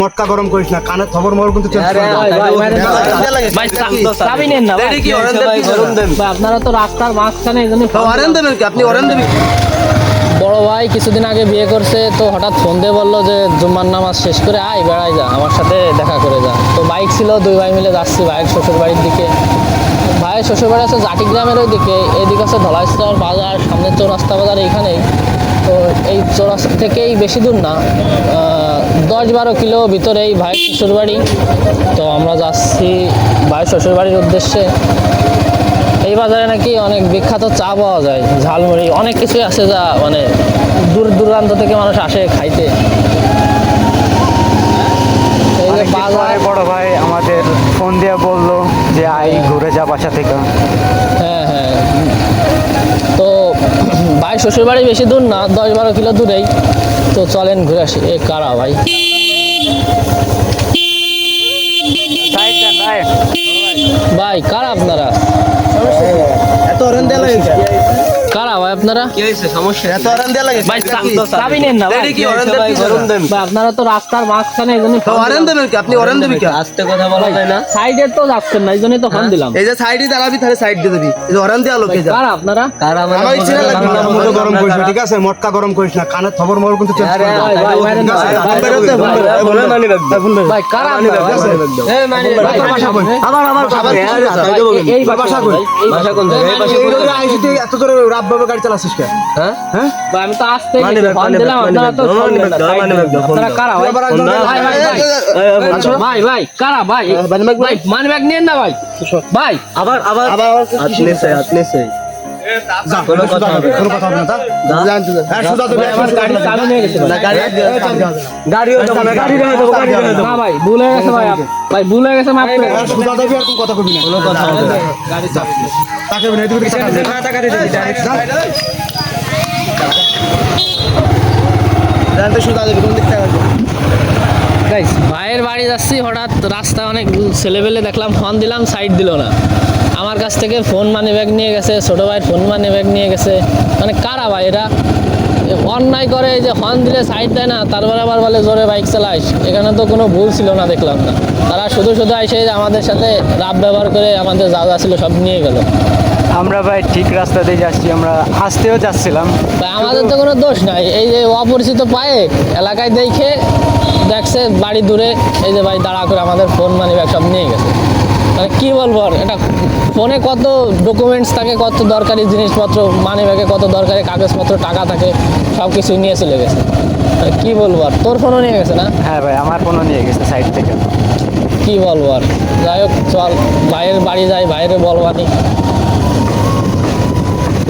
মটকা গরম করিস না, কানে খবর মহল কিন্তু চেঞ্জ করে দাও। আপনারা তো রাস্তার মাঝখানে এইজন্য বড় ভাই কিছুদিন আগে বিয়ে করছে, তো হঠাৎ ফোন দিয়ে বললো যে জুম্মার নামাজ শেষ করে আয় বেড়াই যা, আমার সাথে দেখা করে যা। তো বাইক ছিল, দুই ভাই মিলে যাচ্ছি ভাইয়ের শ্বশুর বাড়ির দিকে। ভাইয়ের শ্বশুর বাড়ি আছে জাটিগ্রামের ওই দিকে, এদিকে আছে ধলাইস্তর বাজার, সামনে চৌরাস্তা বাজার এইখানেই। তো এই চৌরাস্তা থেকেই বেশি দূর না, 10-12 কিলো ভিতরেই ভাইয়ের শ্বশুর বাড়ি। তো আমরা যাচ্ছি ভাইয়ের শ্বশুর বাড়ির উদ্দেশ্যে। এই বাজারে নাকি অনেক বিখ্যাত চা পাওয়া যায়, ঝালমুড়ি, অনেক কিছুই আছে যা মানে দূর দূরান্ত থেকে মানুষ আসে খাইতে। এই যে বাজারে বড় ভাই আমাদের ফোন দিয়ে বললো যে আই ঘুরে যা বাসা থেকে। হ্যাঁ হ্যাঁ, তো ভাই শ্বশুর বাড়ি বেশি দূর না, 10-12 কিলো দূরেই। তো চলেন ঘুরে আসি। এ কারা ভাই? ভাই কারা আপনারা? এত অরেন দেয়া লাগে কারা ভাই আপনারা? কি হইছে সমস্যা? এত অরেন দেয়া লাগে ভাই চাবি নেন না ভাই। কি অরেন দেয়া কি গরম দেন? ভাই আপনারা তো রাস্তার মাঝখানে, এইজন্য অরেন দেবেন কি আপনি? অরেন দেবেন কি? আস্তে কথা বলা যায় না। সাইডে তো যাচ্ছেন না, এইজন্যই তো ফোন দিলাম। এই যে সাইডে দাঁড়াবি, তাহলে সাইড দিয়ে দিবি। এই যে অরেন দেয়া লোকে যা। কারা আপনারা? আমার ইচ্ছে না লাগবে না, মটকা গরম করিস না, ঠিক আছে? মটকা গরম করিস না, কানে খবর মহল কিন্তু চেঞ্জ করে দাও। ভাই কারা আপনারা? এই মানি ভাই ভাষা কই? আবার এই ভাষা কই? ভাষা কোন জায়গায়? এই ভাষা কই? আইছিতে এত জোরে রাব বাবা গাড়ি চালাছিস কে? হ্যাঁ হ্যাঁ ভাই আমি তো আসতে ফোন দিলাম, আপনারা তো আপনারা কারা ভাই? ভাই ভাই কারা ভাই? ভাই মানি ব্যাগ নিয়েন না ভাই। ভাই আবার আপনি সে কোনো কথা হবে না। জান তুই হ্যাঁ সুদা তো গাড়ি চাবি নিয়ে গেছে ভাই। গাড়িও তো না, গাড়ি রে দেবো, গাড়ি রে দেবো। না ভাই ভুল হয়ে গেছে ভাই, ভাই ভুল হয়ে গেছে, মাফ করে দেন। সুদা দেবি আর কোন কথা কবি না, কোনো কথা হবে না। গাড়ি চাবি তাকে বলে এদিকে টাকা দে ডাইরেক্ট জানতে সুদা দেবি কোন দিক থেকে আসবে। গাইস ভাইয়ের বাড়ি যাচ্ছি, হঠাৎ রাস্তায় অনেক ছেলেবেলে দেখলাম, ফোন দিলাম, সাইড দিল না। আমার কাছ থেকে ফোন মানি ব্যাগ নিয়ে গেছে, ছোটো ভাইয়ের ফোন মানি ব্যাগ নিয়ে গেছে। মানে কারা ভাই এরা? অন্যায় করে, এই যে হর্ন দিলে সাইড দেয় না, তারপর আবার বলে জোরে বাইক চালাইস। এখানে তো কোনো ভুল ছিল না, দেখলাম না। তারা শুধু শুধু এসে আমাদের সাথে রাব ব্যবহার করে আমাদের যা যা ছিল সব নিয়ে গেল। আমরা ভাই ঠিক রাস্তাতেই যাচ্ছি, আমরা আসতেও যাচ্ছিলাম। ভাই আমাদের তো কোনো দোষ নাই, এই যে অপরিচিত পায়ে এলাকায় দেখছে বাড়ি দূরে, এই যে ভাই দাঁড়া করে আমাদের ফোন মানি ব্যাগ সব নিয়ে গেছে। মানে কী বলবো আর, এটা ফোনে কত ডকুমেন্টস থাকে, কত দরকারি জিনিসপত্র, মানি ব্যাগে কত দরকারি কাগজপত্র, টাকা থাকে, সব কিছুই নিয়ে চলে গেছে। মানে কী বলবো আর, তোর ফোনও নিয়ে গেছে না? হ্যাঁ ভাই আমার ফোনও নিয়ে গেছে সাইড থেকে। কী বলবো আর, যাই হোক চল ভাইয়ের বাড়ি যাই, ভাইয়ের বলবানি।